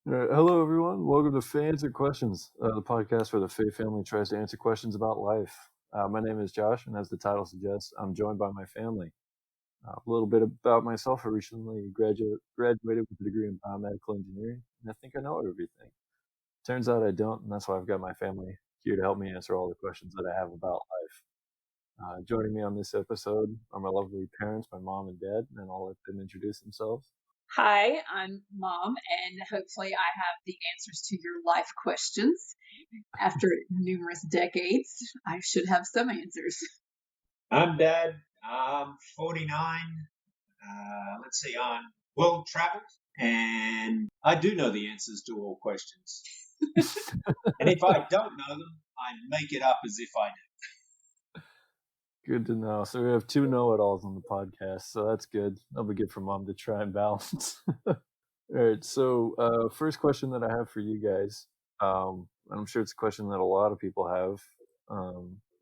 Hello, everyone. Welcome to Faye Answer Questions, the podcast where the Faye family tries to answer questions about life. My name is Josh, and as the title suggests, I'm joined by my family. A little bit about myself. I recently graduated with a degree in biomedical engineering, and I think I know everything. Turns out I don't, and that's why I've got my family here to help me answer all the questions that I have about life. Joining me on this episode are my lovely parents, my mom and dad, and I'll let them introduce themselves. Hi, I'm Mom, and hopefully I have the answers to your life questions. After numerous decades, I should have some answers. I'm Dad. I'm 49. Let's see, on world traveled, and I do know the answers to all questions. And if I don't know them, I make it up as if I do. Good to know. So we have two know-it-alls on the podcast, so that's good. That'll be good for Mom to try and balance. All right. So first question that I have for you guys, I'm sure it's a question that a lot of people have,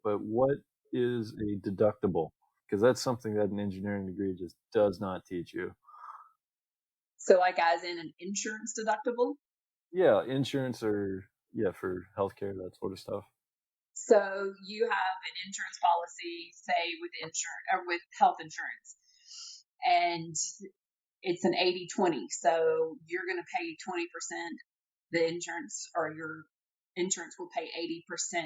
but what is a deductible? Because that's something that an engineering degree just does not teach you. So, like, as in an insurance deductible? Yeah, insurance or for healthcare, that sort of stuff. So, you have an insurance policy, say with insurance or with health insurance, and it's an 80-20. So, you're going to pay 20%. The insurance or your insurance will pay 80%,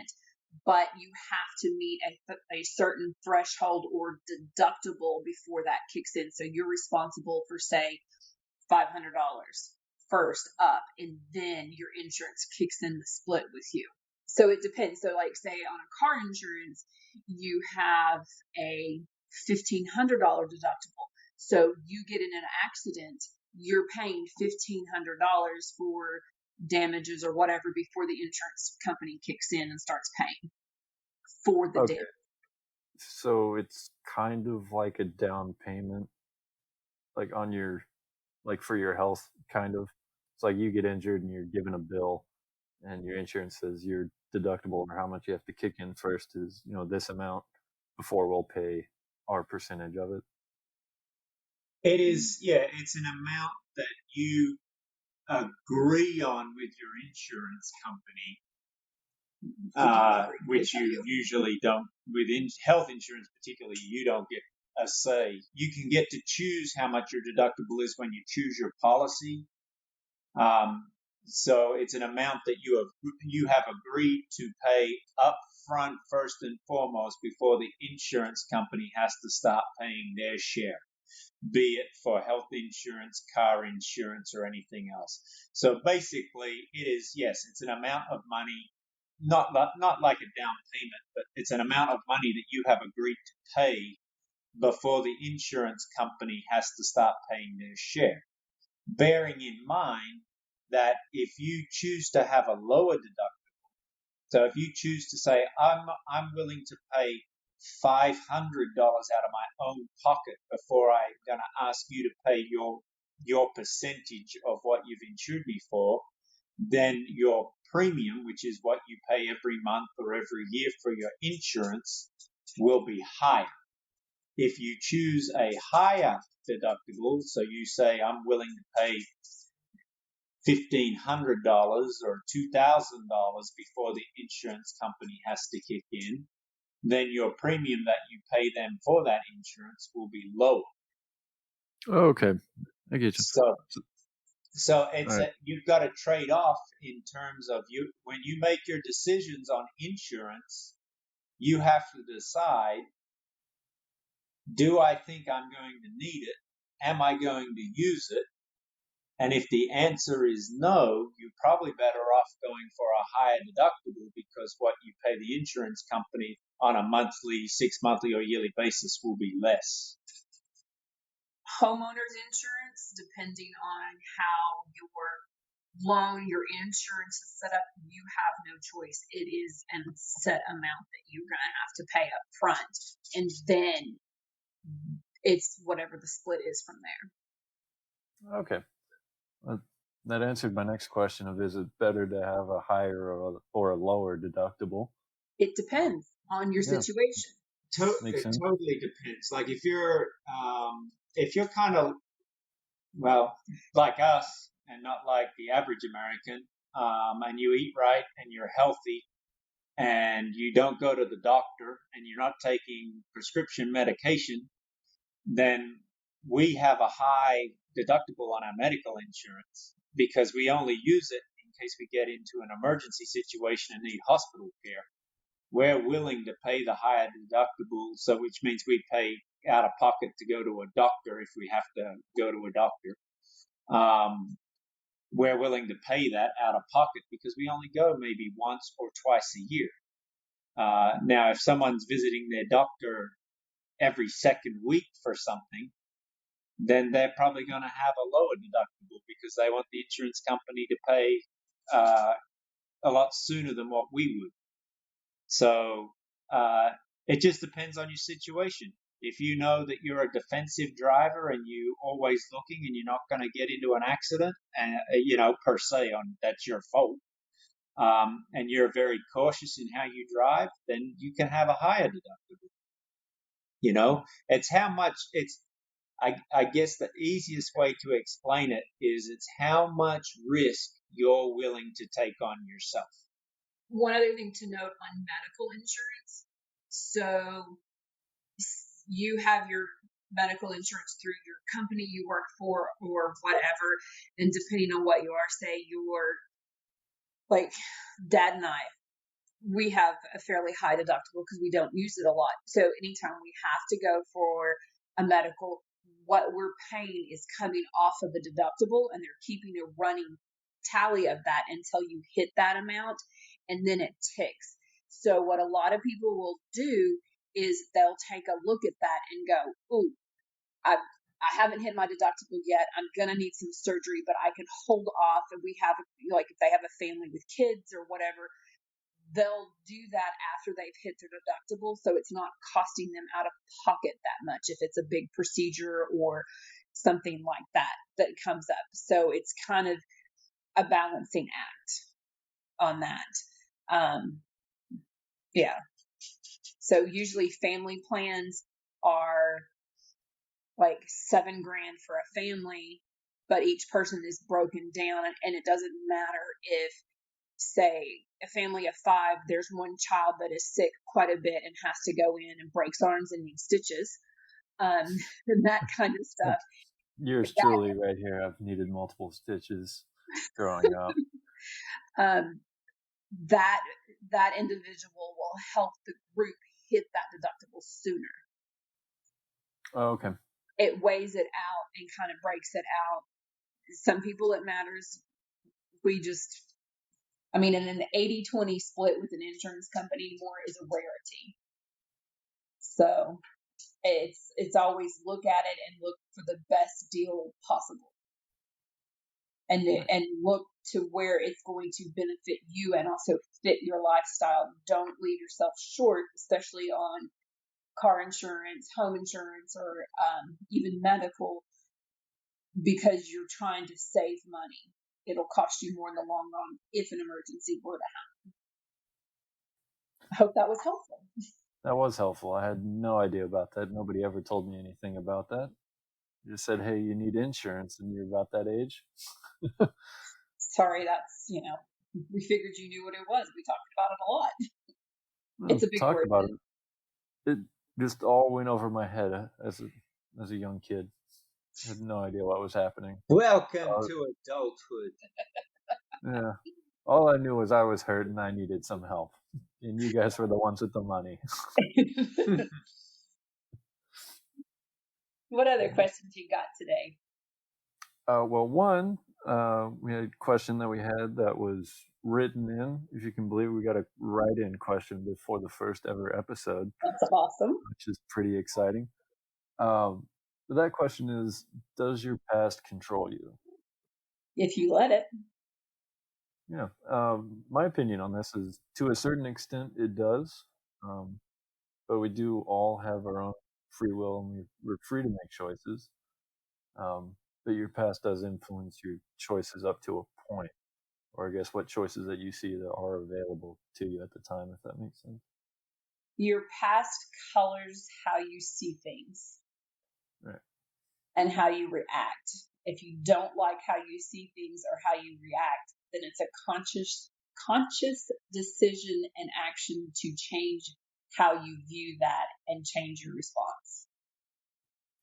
but you have to meet a certain threshold or deductible before that kicks in. So you're responsible for, say, $500 first up, and then your insurance kicks in the split with you. So it depends. So, like, say on a car insurance, you have a $1,500 deductible. So you get in an accident, you're paying $1,500 for damages or whatever before the insurance company kicks in and starts paying for the damage. So it's kind of like a down payment, like on your, like for your health, kind of. It's like you get injured and you're given a bill, and your insurance says your deductible or how much you have to kick in first is this amount before we'll pay our percentage of it. It is, yeah, it's an amount that you agree on with your insurance company, which you usually don't. With health insurance, particularly, you don't get a say. You can get to choose how much your deductible is when you choose your policy. So it's an amount that you have agreed to pay up front first and foremost before the insurance company has to start paying their share, be it for health insurance, car insurance, or anything else. So basically, it is, yes, it's an amount of money, not like a down payment, but it's an amount of money that you have agreed to pay before the insurance company has to start paying their share. Bearing in mind that if you choose to have a lower deductible, so if you choose to say, I'm willing to pay $500 out of my own pocket before I'm going to ask you to pay your percentage of what you've insured me for, then your premium, which is what you pay every month or every year for your insurance, will be higher. If you choose a higher deductible, so you say, I'm willing to pay $1,500 or $2,000 before the insurance company has to kick in, then your premium that you pay them for that insurance will be lower. Oh, okay, I get you. So it's right. You've got to trade off in terms of when you make your decisions on insurance, you have to decide, do I think I'm going to need it? Am I going to use it? And if the answer is no, you're probably better off going for a higher deductible, because what you pay the insurance company on a monthly, 6-monthly, or yearly basis will be less. Homeowners insurance, depending on how your insurance is set up, you have no choice. It is a set amount that you're going to have to pay up front, and then it's whatever the split is from there. Okay. That answered my next question of, is it better to have a higher or a lower deductible? It depends on your situation. It totally depends. Like if you're kind of, well, like us, and and not like the average American, and you eat right and you're healthy and you don't go to the doctor and you're not taking prescription medication, then we have a high deductible on our medical insurance because we only use it in case we get into an emergency situation and need hospital care. We're willing to pay the higher deductible, so which means we pay out of pocket to go to a doctor if we have to go to a doctor. We're willing to pay that out of pocket because we only go maybe once or twice a year. Now, if someone's visiting their doctor every second week for something, then they're probably going to have a lower deductible because they want the insurance company to pay a lot sooner than what we would. So it just depends on your situation. If you know that you're a defensive driver and you're always looking and you're not going to get into an accident, and per se, that's your fault, and you're very cautious in how you drive, then you can have a higher deductible. It's how much I guess the easiest way to explain it is it's how much risk you're willing to take on yourself. One other thing to note on medical insurance. So you have your medical insurance through your company you work for or whatever. And depending on what you are, say you're like Dad and I, we have a fairly high deductible because we don't use it a lot. So anytime we have to go for a medical, what we're paying is coming off of the deductible, and they're keeping a running tally of that until you hit that amount, and then it ticks. So what a lot of people will do is they'll take a look at that and go, ooh, I haven't hit my deductible yet. I'm going to need some surgery, but I can hold off. And we have, like, if they have a family with kids or whatever, they'll do that after they've hit their deductible. So it's not costing them out of pocket that much if it's a big procedure or something like that comes up. So it's kind of a balancing act on that. Yeah. So usually family plans are like $7,000 for a family, but each person is broken down, and it doesn't matter if, say, a family of 5, there's one child that is sick quite a bit and has to go in and breaks arms and needs stitches, and that kind of stuff. Yours truly right here. I've needed multiple stitches growing up. That individual will help the group hit that deductible sooner. Oh, okay. It weighs it out and kind of breaks it out. Some people it matters. In an 80-20 split with an insurance company more is a rarity. So it's always look at it and look for the best deal possible. And look to where it's going to benefit you and also fit your lifestyle. Don't leave yourself short, especially on car insurance, home insurance, or even medical, because you're trying to save money. It'll cost you more in the long run if an emergency were to happen. I hope that was helpful. That was helpful. I had no idea about that. Nobody ever told me anything about that. You just said, hey, you need insurance, and you're about that age. Sorry, that's, we figured you knew what it was. We talked about it a lot. It's a big word. About it. It just all went over my head as a young kid. I had no idea what was happening. Welcome to adulthood. Yeah. All I knew was I was hurt and I needed some help. And you guys were the ones with the money. What other questions you got today? Well, one, we had a question that we had that was written in. If you can believe it, we got a write-in question before the first ever episode. That's awesome. Which is pretty exciting. But that question is, does your past control you? If you let it. Yeah. My opinion on this is, to a certain extent, it does. But we do all have our own free will, and we're free to make choices. But your past does influence your choices up to a point, or I guess what choices that you see that are available to you at the time, if that makes sense. Your past colors how you see things. Right. And how you react. If you don't like how you see things or how you react, then it's a conscious decision and action to change how you view that and change your response.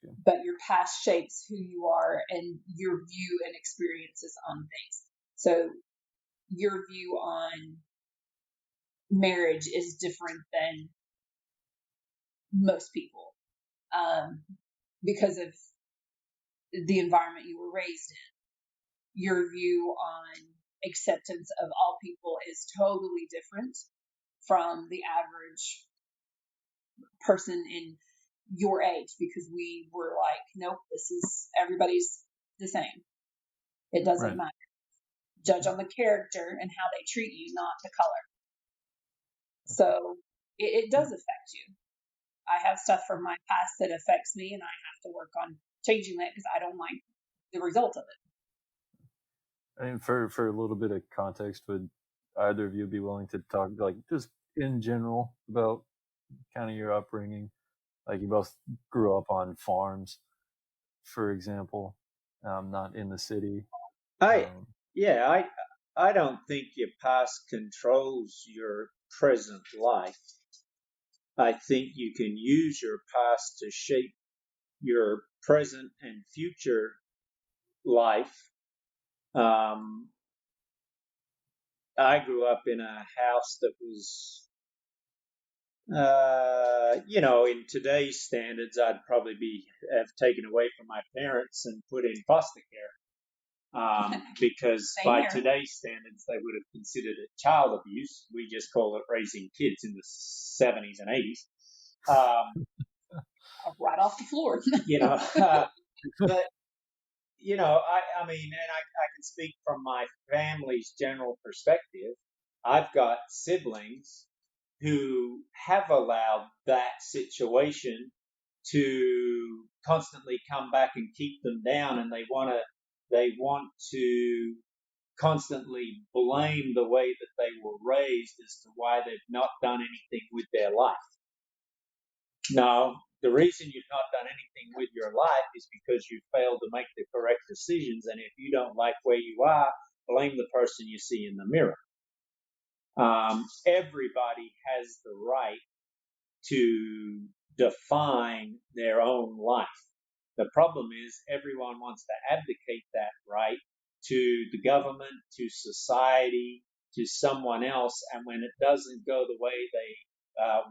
Okay. But your past shapes who you are and your view and experiences on things. So your view on marriage is different than most people, because of the environment you were raised in. Your view on acceptance of all people is totally different from the average person in your age, because we were like, nope, everybody's the same. It doesn't Right. matter. Judge on the character and how they treat you, not the color. So it does affect you. I have stuff from my past that affects me, and I have to work on changing that because I don't like the result of it. I mean, for a little bit of context, would either of you be willing to talk, like, just in general about kind of your upbringing? Like, you both grew up on farms, for example, not in the city. I don't think your past controls your present life. I think you can use your past to shape your present and future life. I grew up in a house that was, in today's standards, I'd probably have taken away from my parents and put in foster care. Because by today's standards, they would have considered it child abuse. We just call it raising kids in the 70s and 80s. Right off the floor. But I mean, and I can speak from my family's general perspective. I've got siblings who have allowed that situation to constantly come back and keep them down, and they want to constantly blame the way that they were raised as to why they've not done anything with their life. No, the reason you've not done anything with your life is because you failed to make the correct decisions. And if you don't like where you are, blame the person you see in the mirror. Everybody has the right to define their own life. The problem is everyone wants to abdicate that right to the government, to society, to someone else. And when it doesn't go the way they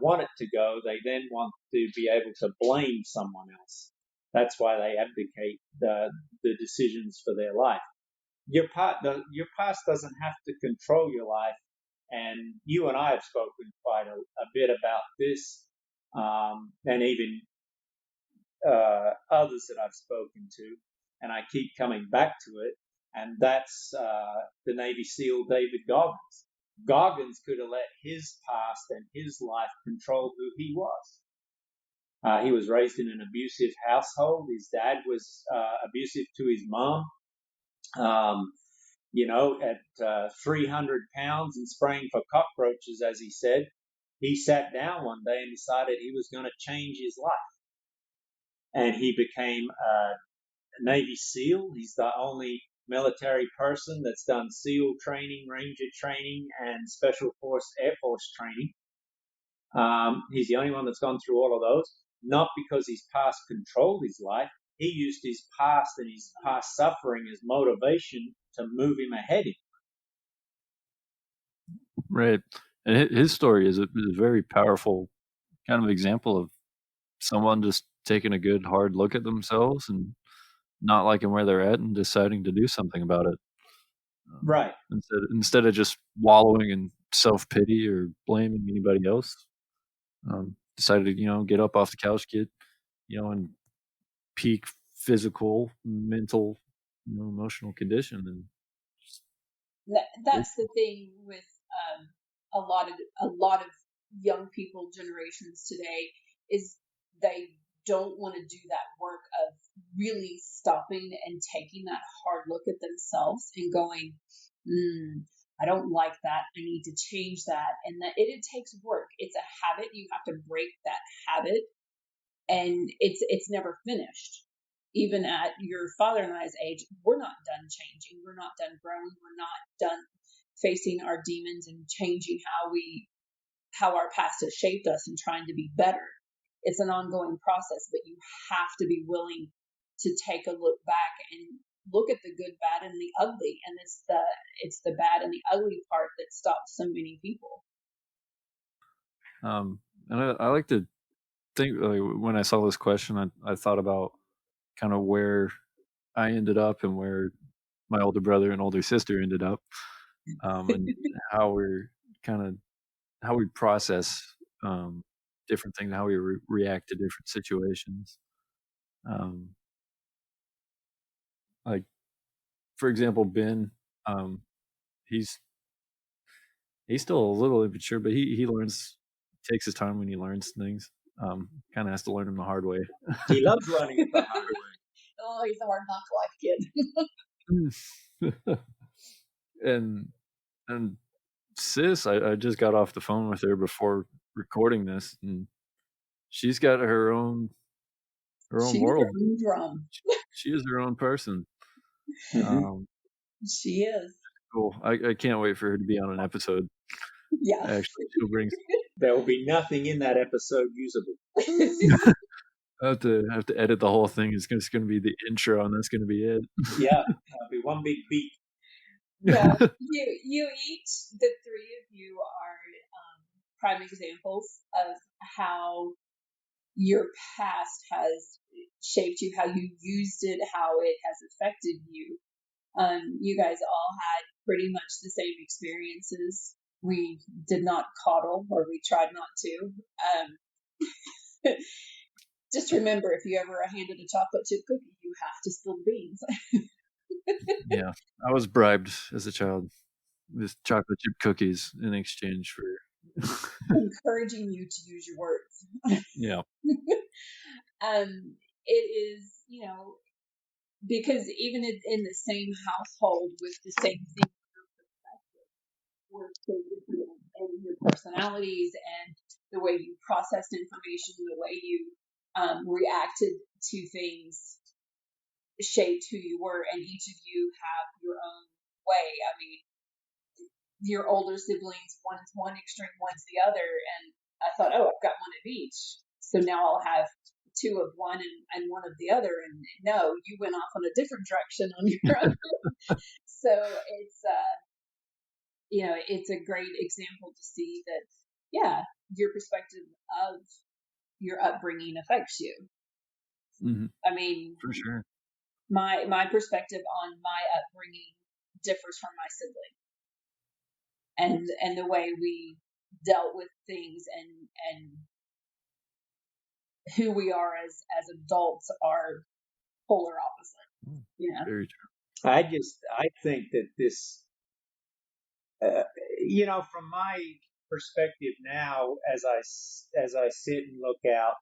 want it to go, they then want to be able to blame someone else. That's why they abdicate the decisions for their life. Your past doesn't have to control your life, and you and I have spoken quite a bit about this, and even others that I've spoken to, and I keep coming back to it, and that's the Navy SEAL David Goggins. Goggins could have let his past and his life control who he was. He was raised in an abusive household. His dad was abusive to his mom. At 300 pounds and spraying for cockroaches, as he said, he sat down one day and decided he was going to change his life. And he became a Navy SEAL. He's the only military person that's done SEAL training, Ranger training, and Special Force Air Force training. He's the only one that's gone through all of those, not because his past controlled his life. He used his past and his past suffering as motivation to move him ahead. Right. And his story is a very powerful kind of example of someone just taking a good hard look at themselves and not liking where they're at and deciding to do something about it. Right. Instead of just wallowing in self-pity or blaming anybody else, decided to, get up off the couch, get, in peak physical, mental, emotional condition. And that's the thing with a lot of young people generations today, is they don't want to do that work of really stopping and taking that hard look at themselves and going, I don't like that. I need to change that. And that it takes work. It's a habit. You have to break that habit, and it's never finished. even at your father and I's age, we're not done changing. We're not done growing. We're not done facing our demons and changing how our past has shaped us and trying to be better. It's an ongoing process, but you have to be willing to take a look back and look at the good, bad, and the ugly. And it's the bad and the ugly part that stops so many people. And I like to think, like, when I saw this question, I thought about kind of where I ended up and where my older brother and older sister ended up, and how we process different things, how we react to different situations. Like, for example, Ben, he's still a little immature, but he learns, takes his time when he learns things. Kind of has to learn them the hard way. He loves learning it the hard way. Oh, he's a hard knock life kid. and sis, I just got off the phone with her before recording this, and she's got her own She's world. her own drum. She is her own person. She is. Cool. I can't wait for her to be on an episode. Yeah. Actually, she'll bring. There will be nothing in that episode usable. I have to edit the whole thing. It's going to be the intro, and that's going to be it. Yeah, that'll be one big beat. Yeah, you each, the three of you are prime examples of how your past has shaped you, how you used it, how it has affected you. You guys all had pretty much the same experiences. We did not coddle, or we tried not to. Just remember, if you ever are handed a chocolate chip cookie, you have to spill the beans. Yeah, I was bribed as a child with chocolate chip cookies in exchange for encouraging you to use your words. Yeah. It is, because even in the same household with the same thing, we're so different in your personalities and the way you processed information, the way you reacted to things shaped who you were, and each of you have your own way. I mean, your older siblings, one's one extreme, one's the other, and I thought, oh, I've got one of each, so now I'll have two of one and one of the other. And no, you went off on a different direction on your own. So it's a great example to see that, yeah, your perspective of your upbringing affects you. Mm-hmm. I mean, for sure, my perspective on my upbringing differs from my sibling, and the way we dealt with things and who we are as adults are polar opposite. Yeah. Very true. I think that this, from my perspective now, as I sit and look out,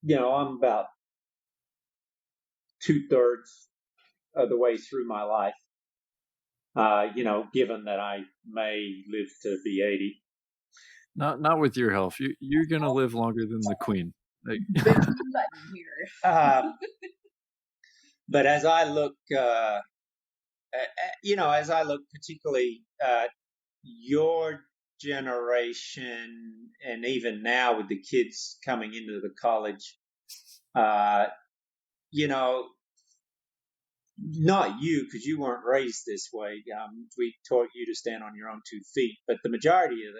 I'm about 2/3 of the way through my life. Given that I may live to be 80. Not with your health. You're gonna live longer than the Queen. Like, but as I look, particularly your generation, and even now with the kids coming into the college, not you, because you weren't raised this way. We taught you to stand on your own 2 feet, but the majority of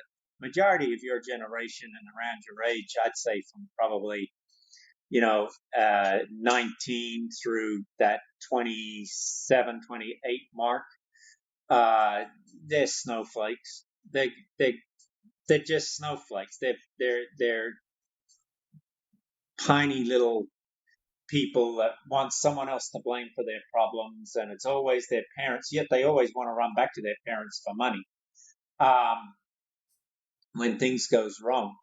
your generation and around your age, I'd say from probably 19 through that 27, 28 mark, they're snowflakes. They're just snowflakes. They're tiny little people that want someone else to blame for their problems, and it's always their parents, yet they always want to run back to their parents for money when things goes wrong.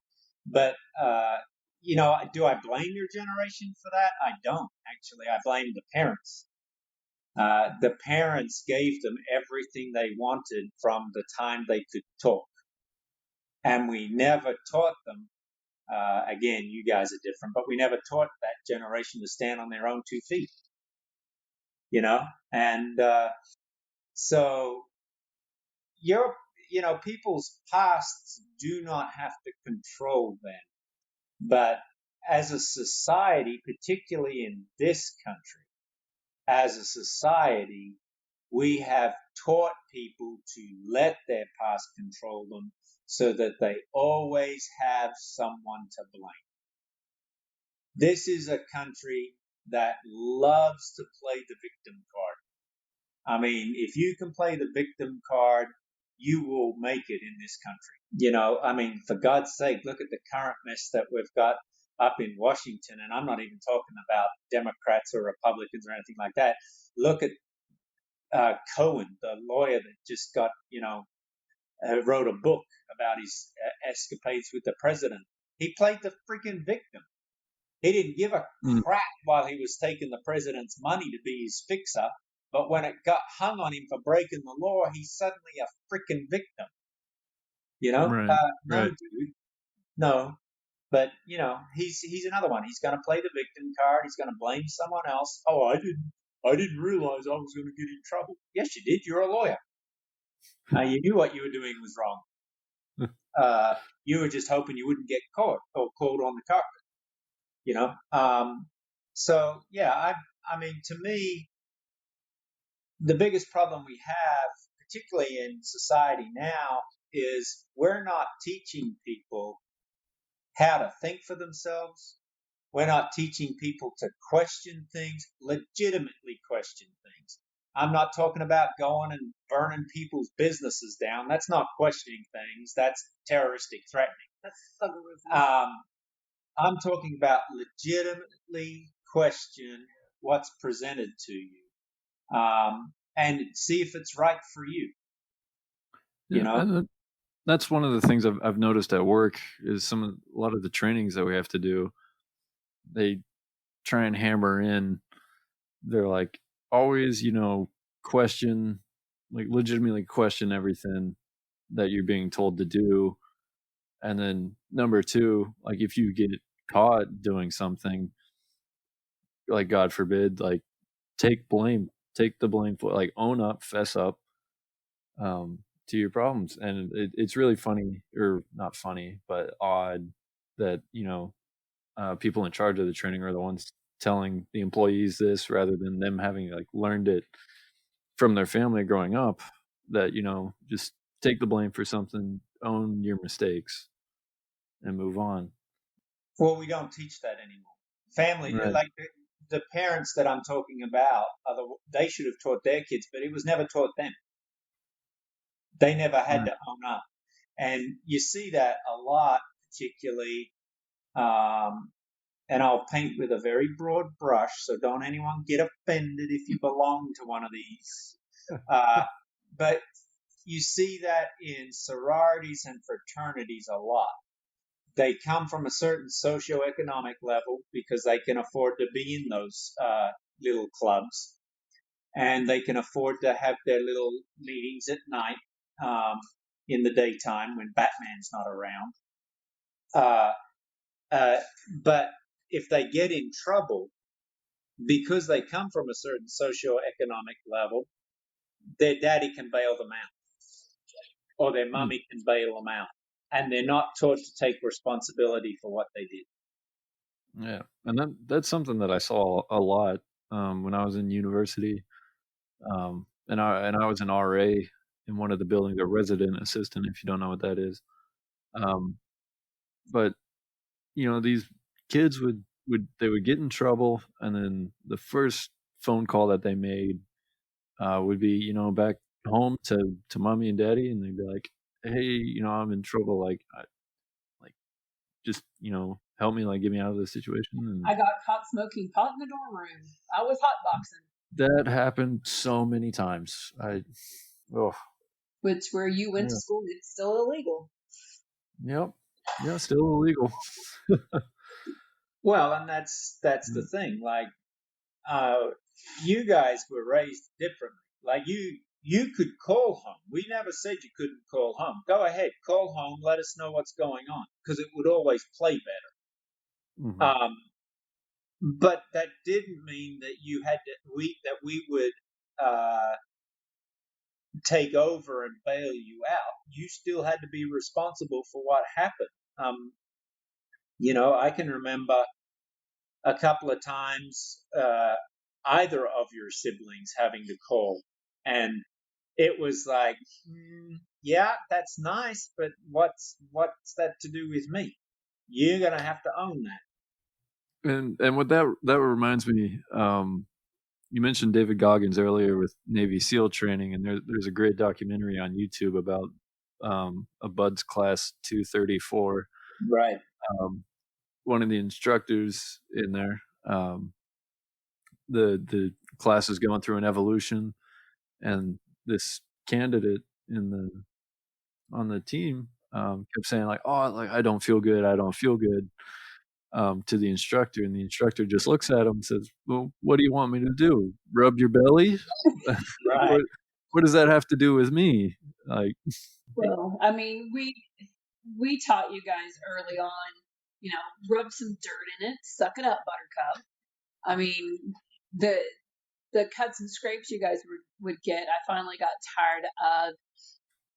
But do I blame your generation for that? I don't, actually. I blame the parents. The parents gave them everything they wanted from the time they could talk, and we never taught them Again, you guys are different, but we never taught that generation to stand on their own 2 feet, and so people's pasts do not have to control them. But as a society, particularly in this country, as a society, we have taught people to let their past control them so that they always have someone to blame. This is a country that loves to play the victim card. I mean, if you can play the victim card, you will make it in this country. I mean, for God's sake, look at the current mess that we've got up in Washington. And I'm not even talking about Democrats or Republicans or anything like that. Look at Cohen, the lawyer that just got, wrote a book about his escapades with the president. He played the freaking victim. He didn't give a crap while he was taking the president's money to be his fixer. But when it got hung on him for breaking the law, he's suddenly a freaking victim. Right. No, Right. dude. No. But, he's another one. He's going to play the victim card. He's going to blame someone else. Oh, I didn't realize I was going to get in trouble. Yes, you did. You're a lawyer. You knew what you were doing was wrong. You were just hoping you wouldn't get caught or called on the carpet. So, yeah, I mean, to me, the biggest problem we have, particularly in society now, is we're not teaching people how to think for themselves. We're not teaching people to question things, legitimately question things. I'm not talking about going and burning people's businesses down. That's not questioning things. That's terroristic threatening. That's thuggerism. I'm talking about legitimately question what's presented to you. And see if it's right for you. And that's one of the things I've noticed at work is a lot of the trainings that we have to do. They try and hammer in. They're like always, question, like legitimately question everything that you're being told to do. And then number two, like if you get caught doing something, like God forbid, like take the blame for, like, own up, fess up to your problems. And it's really funny, or not funny, but odd that people in charge of the training are the ones telling the employees this rather than them having like learned it from their family growing up, that just take the blame for something, own your mistakes, and move on. Well, we don't teach that anymore. Family, Right. like the parents that I'm talking about, they should have taught their kids, but it was never taught them. They never had to own up. And you see that a lot, particularly, and I'll paint with a very broad brush, so don't anyone get offended if you belong to one of these. But you see that in sororities and fraternities a lot. They come from a certain socioeconomic level because they can afford to be in those little clubs, and they can afford to have their little meetings at night in the daytime when Batman's not around. But if they get in trouble, because they come from a certain socioeconomic level, their daddy can bail them out, or their mummy can bail them out, and they're not taught to take responsibility for what they did. Yeah, and that's something that I saw a lot when I was in university, and I was an RA in one of the buildings, a resident assistant, if you don't know what that is. But these kids would get in trouble, and then the first phone call that they made would be back home to mommy and daddy, and they'd be like, "Hey, I'm in trouble. Like just help me, like get me out of this situation." And I got caught smoking pot in the dorm room. I was hotboxing. that happened so many times. Which where you went to school, it's still illegal. Yep. Yeah, still illegal. Well, and that's the thing. Like, you guys were raised differently. Like you could call home We never said you couldn't call home. Go ahead, call home. Let us know what's going on, because it would always play better. Hmm. But that didn't mean that we would take over and bail you out. You still had to be responsible for what happened. I can remember a couple of times either of your siblings having to call, and it was like, yeah, that's nice, but what's that to do with me? You're gonna have to own that. And what that reminds me, you mentioned David Goggins earlier with Navy SEAL training, and there's a great documentary on YouTube about a BUDS class 234. Right. One of the instructors in there, the class is going through an evolution, and this candidate on the team kept saying like, "Oh, like I don't feel good, I don't feel good," to the instructor, and the instructor just looks at him and says, "Well, what do you want me to do? Rub your belly? Right. What does that have to do with me?" Like, Well, I mean, we taught you guys early on, rub some dirt in it, suck it up, Buttercup. I mean, the cuts and scrapes you guys would get, I finally got tired of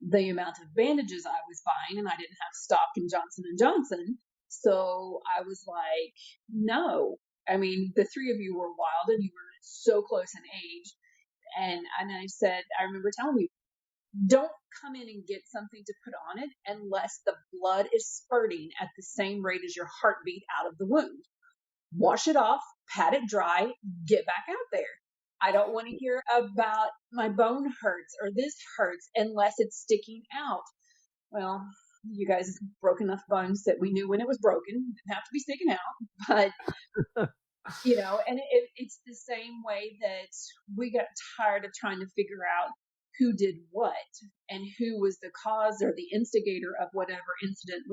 the amount of bandages I was buying, and I didn't have stock in Johnson and Johnson. So I was like, no. I mean, the three of you were wild, and you were so close in age. And I said, I remember telling you, don't come in and get something to put on it unless the blood is spurting at the same rate as your heartbeat out of the wound. Wash it off, pat it dry, get back out there. I don't want to hear about my bone hurts or this hurts unless it's sticking out. Well, you guys broke enough bones that we knew when it was broken. It didn't have to be sticking out. But, and it's the same way that we got tired of trying to figure out who did what and who was the cause or the instigator of whatever incident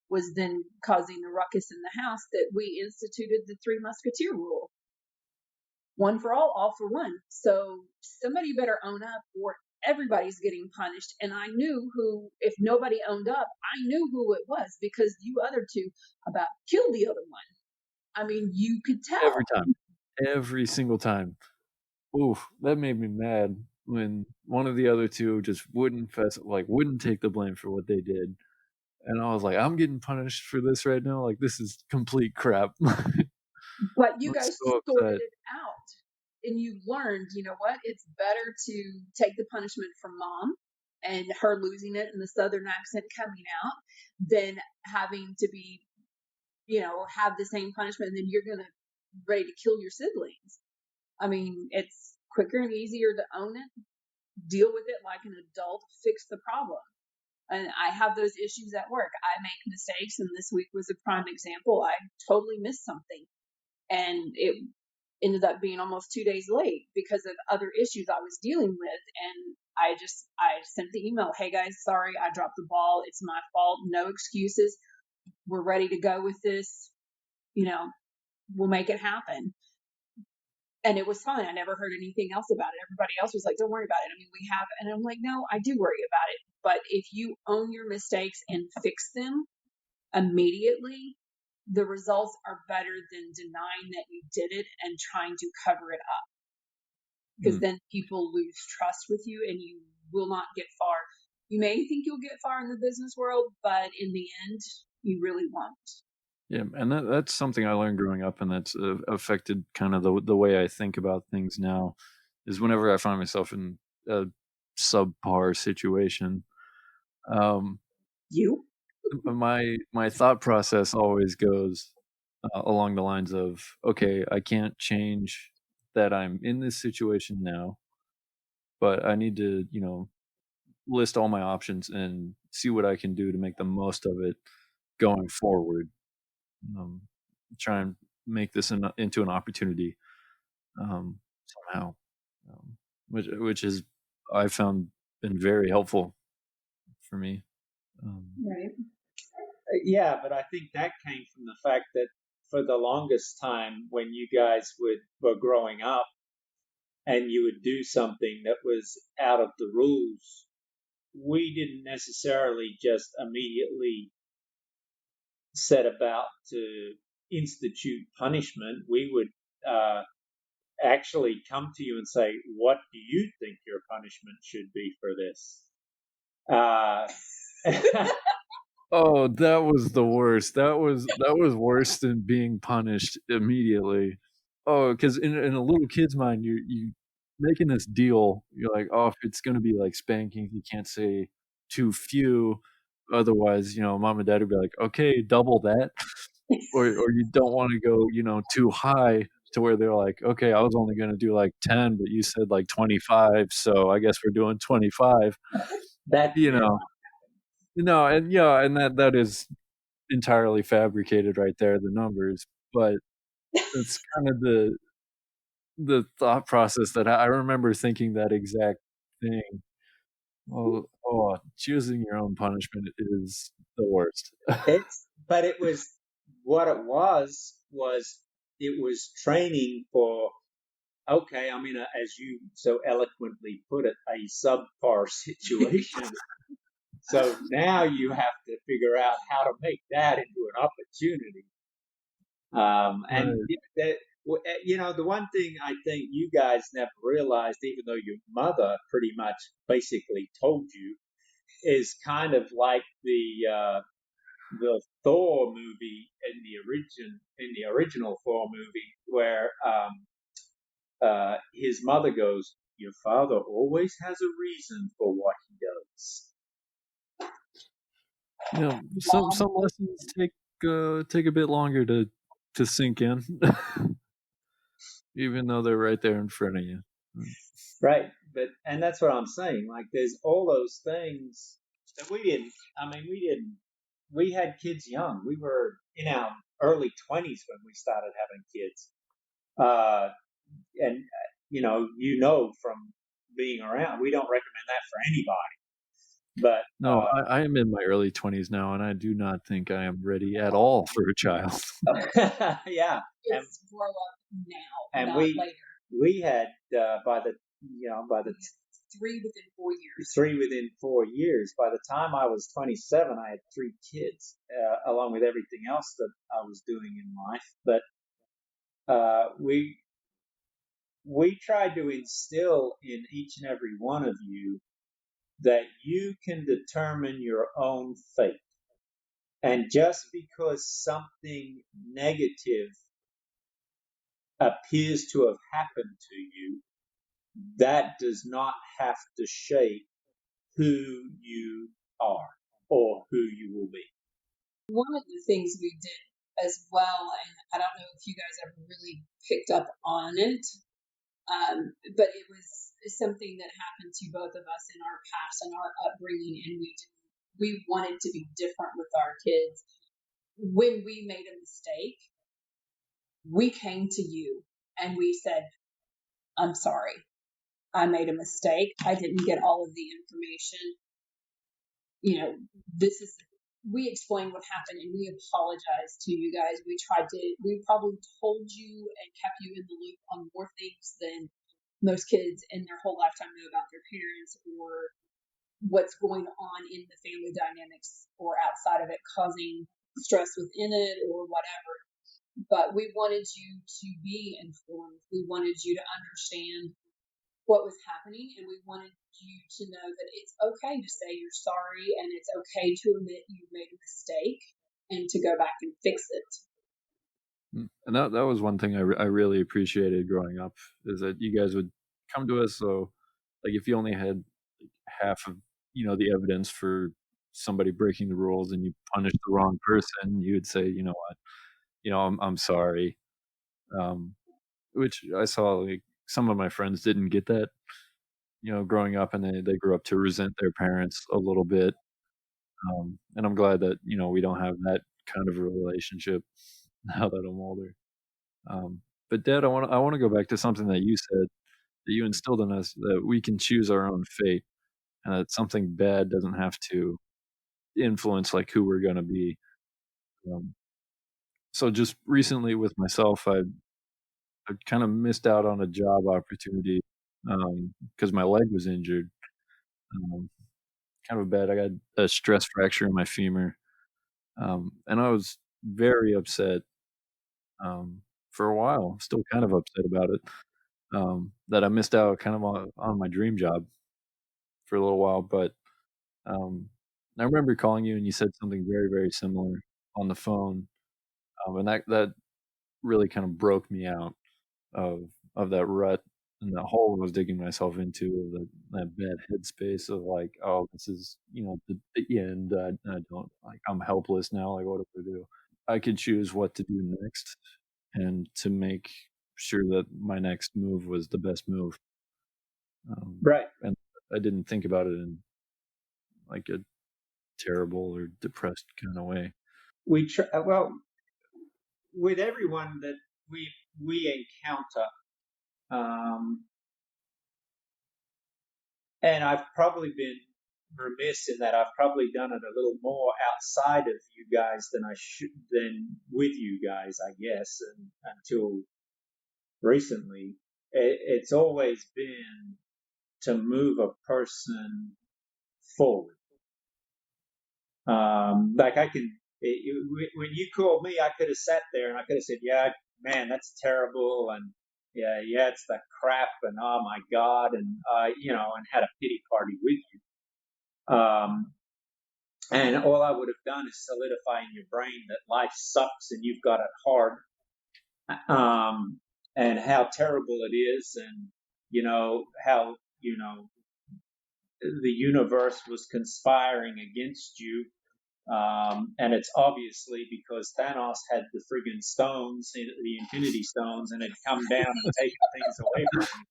was then causing the ruckus in the house, that we instituted the Three Musketeer rule. One for all for one. So somebody better own up or everybody's getting punished. And I knew who, if nobody owned up, I knew who it was, because you other two about killed the other one. I mean, you could tell. every single time. Oof, that made me mad when one of the other two just wouldn't wouldn't take the blame for what they did. And I was like, I'm getting punished for this right now. Like, this is complete crap. But you I'm guys so sorted upset. it out. And you learned, you know what? It's better to take the punishment from mom and her losing it and the southern accent coming out than having to be, have the same punishment, and then you're going to ready to kill your siblings. I mean, it's quicker and easier to own it, deal with it like an adult, fix the problem. And I have those issues at work. I make mistakes, and this week was a prime example. I totally missed something, and it ended up being almost 2 days late because of other issues I was dealing with. And I sent the email, hey guys, sorry, I dropped the ball. It's my fault. No excuses. We're ready to go with this. We'll make it happen. And it was fine. I never heard anything else about it. Everybody else was like, don't worry about it. I mean, we have, and I'm like, no, I do worry about it. But if you own your mistakes and fix them immediately, the results are better than denying that you did it and trying to cover it up. Because then people lose trust with you and you will not get far. You may think you'll get far in the business world, but in the end, you really won't. Yeah, and that's something I learned growing up, and that's affected kind of the way I think about things now. Is whenever I find myself in a subpar situation, um, You? my thought process always goes along the lines of, okay, I can't change that I'm in this situation now, but I need to, list all my options and see what I can do to make the most of it going forward. Um, Try and make this into an opportunity somehow, which is I found been very helpful for me. Right. Yeah, but I think that came from the fact that for the longest time, when you guys were growing up and you would do something that was out of the rules, we didn't necessarily just immediately set about to institute punishment. We would actually come to you and say, "What do you think your punishment should be for this?" Oh, that was the worst. That was worse than being punished immediately. Oh, because in a little kid's mind, you making this deal. You're like, oh, if it's gonna be like spanking, you can't say too few, otherwise, mom and dad would be like, okay, double that, or you don't want to go, too high to where they're like, okay, I was only gonna do like 10, but you said like 25, so I guess we're doing 25. That You know, no, and and that is entirely fabricated right there, the numbers, but it's kind of the thought process that I remember thinking that exact thing. Choosing your own punishment is the worst. but it was what it was it was training for, okay, I'm in a, as you so eloquently put it, a subpar situation. So now you have to figure out how to make that into an opportunity. And Right. that, the one thing I think you guys never realized, even though your mother pretty much basically told you, is kind of like the Thor movie in the original Thor movie, where his mother goes, "Your father always has a reason for what he does." Some lessons take a bit longer to sink in, even though they're right there in front of you. Right, and that's what I'm saying. Like, there's all those things that we didn't. I mean, we didn't. We had kids young. We were in our early 20s when we started having kids. And from being around, we don't recommend that for anybody. But No, I am in my early 20s now, and I do not think I am ready at all for a child. yeah, It's grow up now, and not later. we had by the 3 within 4 years. 3 within 4 years. By the time I was 27, I had 3 kids, along with everything else that I was doing in life. But we tried to instill in each and every one of you that you can determine your own fate. And just because something negative appears to have happened to you, that does not have to shape who you are or who you will be. One of the things we did as well, and I don't know if you guys ever really picked up on it, but it was something that happened to both of us in our past and our upbringing, and we wanted to be different with our kids. When we made a mistake, we came to you and we said, "I'm sorry. I made a mistake. I didn't get all of the information. This is." We explained what happened and we apologized to you guys. We probably told you and kept you in the loop on more things than most kids in their whole lifetime know about their parents, or what's going on in the family dynamics or outside of it causing stress within it or whatever. But we wanted you to be informed. We wanted you to understand what was happening, and we wanted you to know that it's okay to say you're sorry, and it's okay to admit you made a mistake and to go back and fix it. And that was one thing I really appreciated growing up, is that you guys would come to us. So, like, if you only had half of the evidence for somebody breaking the rules and you punished the wrong person, you would say, you know what, I'm sorry. Which I saw, like, some of my friends didn't get that, growing up, and they grew up to resent their parents a little bit. And I'm glad that we don't have that kind of a relationship now that I'm older. But Dad, I want to go back to something that you said, that you instilled in us, that we can choose our own fate, and that something bad doesn't have to influence like who we're gonna be. Um, so just recently with myself, I kind of missed out on a job opportunity because my leg was injured. Um, kind of bad. I got a stress fracture in my femur, and I was very upset for a while. I'm still kind of upset about it, that I missed out kind of on my dream job for a little while. But um, I remember calling you, and you said something very, very similar on the phone, and that really kind of broke me out of that rut and that hole I was digging myself into, of that bad headspace of like, oh, this is the end. I don't like. I'm helpless now. Like, what do I do? I could choose what to do next, and to make sure that my next move was the best move. Right. And I didn't think about it in like a terrible or depressed kind of way. Well, with everyone that we encounter, and I've probably been remiss in that I've probably done it a little more outside of you guys than with you guys, I guess, and until recently. It's always been to move a person forward. Like when you called me, I could have sat there and I could have said, "Yeah, man, that's terrible," and yeah, it's the crap, and oh my God, and and had a pity party with you. And all I would have done is solidify in your brain that life sucks and you've got it hard, and how terrible it is, and how the universe was conspiring against you. And it's obviously because Thanos had the friggin' stones, the Infinity Stones, and had come down and taken things away from you.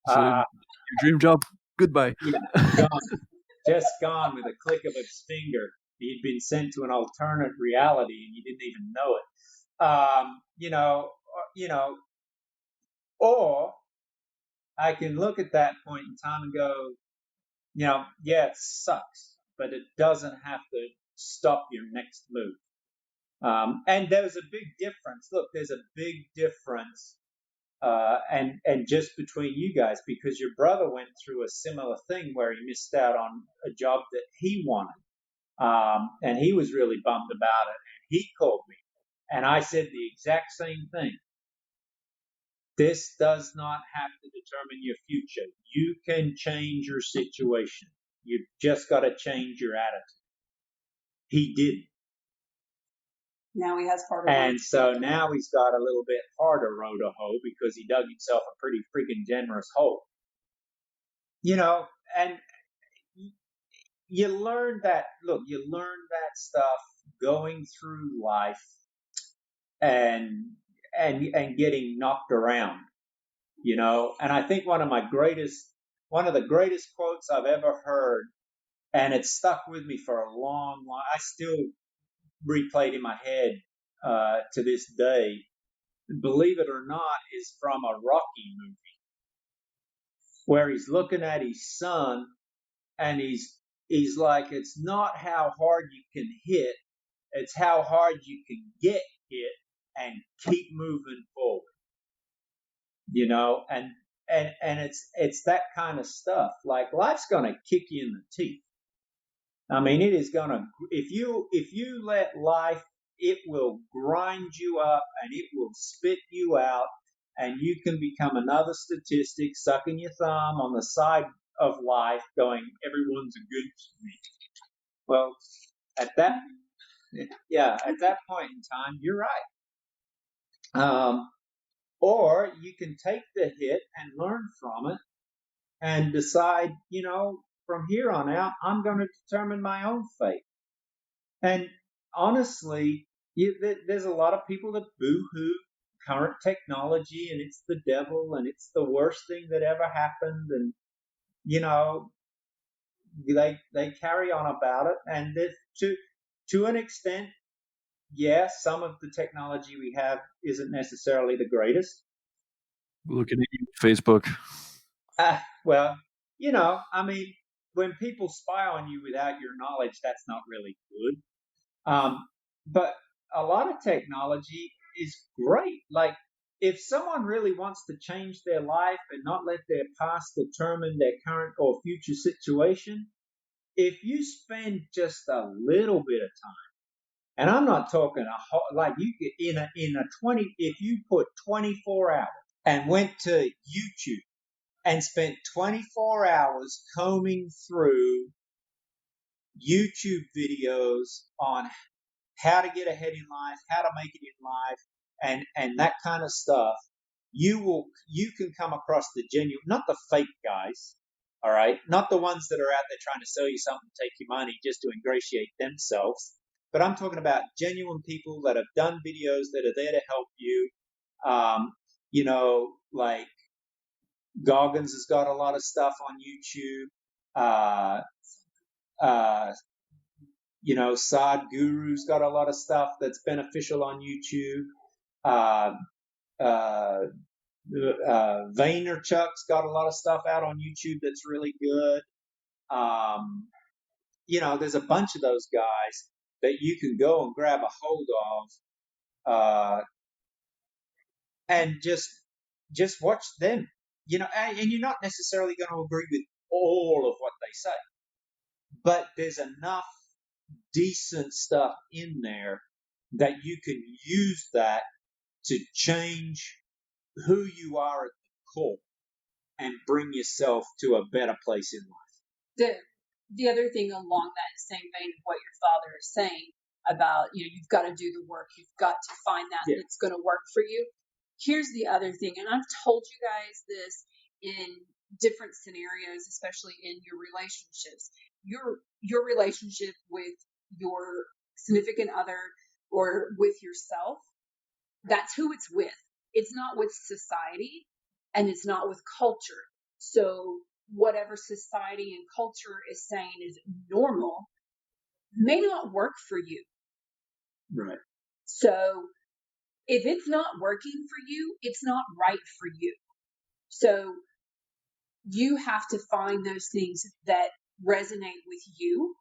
So your dream job, goodbye. Yeah, just gone with a click of his finger. He'd been sent to an alternate reality, and you didn't even know it. Or I can look at that point in time and go, yeah, it sucks, but it doesn't have to stop your next move. And there's a big difference. Look, there's a big difference, and just between you guys, because your brother went through a similar thing where he missed out on a job that he wanted, and he was really bummed about it. And he called me, and I said the exact same thing. This does not have to determine your future. You can change your situation. You've just got to change your attitude. He didn't. Now he has harder. And so now he's got a little bit harder row to hoe because he dug himself a pretty freaking generous hole. And you learn that, stuff going through life and getting knocked around, and I think one of the greatest quotes I've ever heard, and it stuck with me for a long, I still replay it in my head to this day, believe it or not, is from a Rocky movie where he's looking at his son and he's like, it's not how hard you can hit, it's how hard you can get hit and keep moving forward. And it's that kind of stuff. Like, life's going to kick you in the teeth. I mean, it is going to, if you let life, it will grind you up and it will spit you out, and you can become another statistic sucking your thumb on the side of life going, everyone's against me. Well, at that point in time, you're right. Or you can take the hit and learn from it and decide, from here on out, I'm going to determine my own fate. And honestly, there's a lot of people that boo-hoo current technology, and it's the devil, and it's the worst thing that ever happened, and they carry on about it, and to an extent, yes, some of the technology we have isn't necessarily the greatest. Looking at you, Facebook. Well, I mean, when people spy on you without your knowledge, that's not really good. But a lot of technology is great. Like, if someone really wants to change their life and not let their past determine their current or future situation, if you spend just a little bit of time, and I'm not talking like you could in a 20, if you put 24 hours and went to YouTube and spent 24 hours combing through YouTube videos on how to get ahead in life, how to make it in life, and that kind of stuff, you can come across the genuine, not the fake guys, all right, not the ones that are out there trying to sell you something, take your money just to ingratiate themselves, but I'm talking about genuine people that have done videos that are there to help you. Like Goggins has got a lot of stuff on YouTube. Uh, uh, Sadhguru's got a lot of stuff that's beneficial on YouTube. Uh, uh, Vaynerchuk's got a lot of stuff out on YouTube that's really good. There's a bunch of those guys that you can go and grab a hold of, and just watch them. And you're not necessarily going to agree with all of what they say, but there's enough decent stuff in there that you can use that to change who you are at the core and bring yourself to a better place in life. The other thing along that same vein of what your father is saying about, you've got to do the work, you've got to find that that's going to work for you. Here's the other thing, and I've told you guys this in different scenarios, especially in your relationships. Your relationship with your significant other or with yourself, that's who it's with. It's not with society, and it's not with culture. So whatever society and culture is saying is normal may not work for you. Right. So if it's not working for you, it's not right for you. So you have to find those things that resonate with you.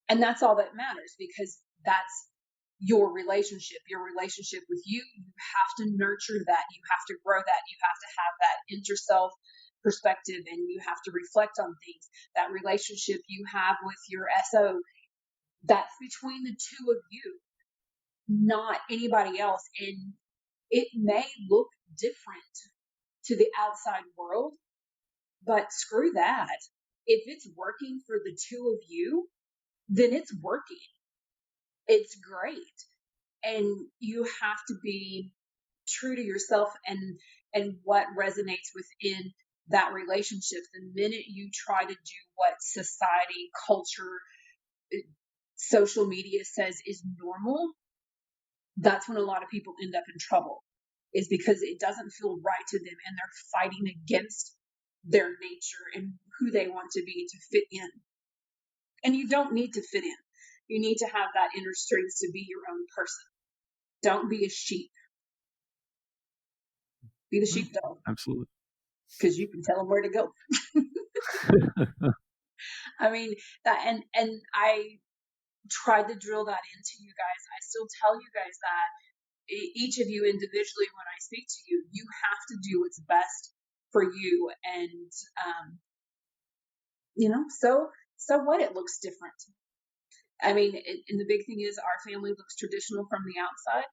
And that's all that matters, because that's your relationship with you. You have to nurture that. You have to grow that. You have to have that inter-self perspective, and you have to reflect on things. That relationship you have with your SO, that's between the two of you, not anybody else. And it may look different to the outside world, but screw that. If it's working for the two of you, then it's working. It's great. And you have to be true to yourself and what resonates within that relationship. The minute you try to do what society, culture, social media says is normal, that's when a lot of people end up in trouble, is because it doesn't feel right to them, and they're fighting against their nature and who they want to be to fit in. And you don't need to fit in. You need to have that inner strength to be your own person. Don't be a sheep. Be the sheepdog. Absolutely. Because you can tell them where to go. I mean, that, and I tried to drill that into you guys. I still tell you guys that each of you individually, when I speak to you, you have to do what's best for you. And, so what? It looks different. I mean, and the big thing is our family looks traditional from the outside,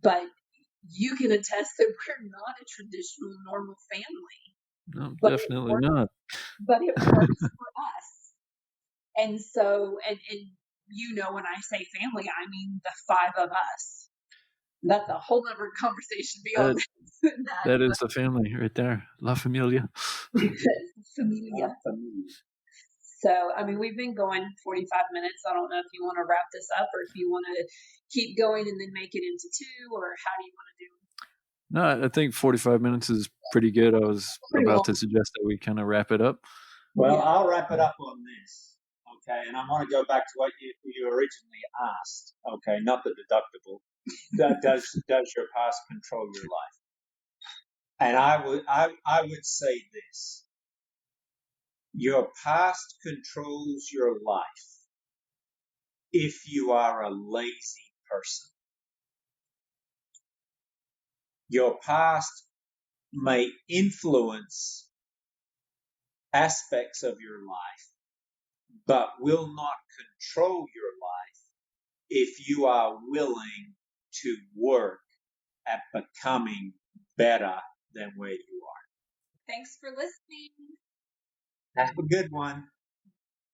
but you can attest that we're not a traditional, normal family. No, But definitely not. But it works for us. And so, and when I say family, I mean the five of us. That's a whole other conversation beyond that. That is the family right there. La Familia. Familia. So, I mean, we've been going 45 minutes. I don't know if you want to wrap this up or if you want to keep going and then make it into 2, or how do you want to do it? No, I think 45 minutes is pretty good. I was about to suggest that we kind of wrap it up. Well, I'll wrap it up on this. Okay, and I want to go back to what you originally asked. Okay, not the deductible. Does your past control your life? And I would say this: your past controls your life if you are a lazy person. Your past may influence aspects of your life, but will not control your life if you are willing to work at becoming better than where you are. Thanks for listening. Have a good one.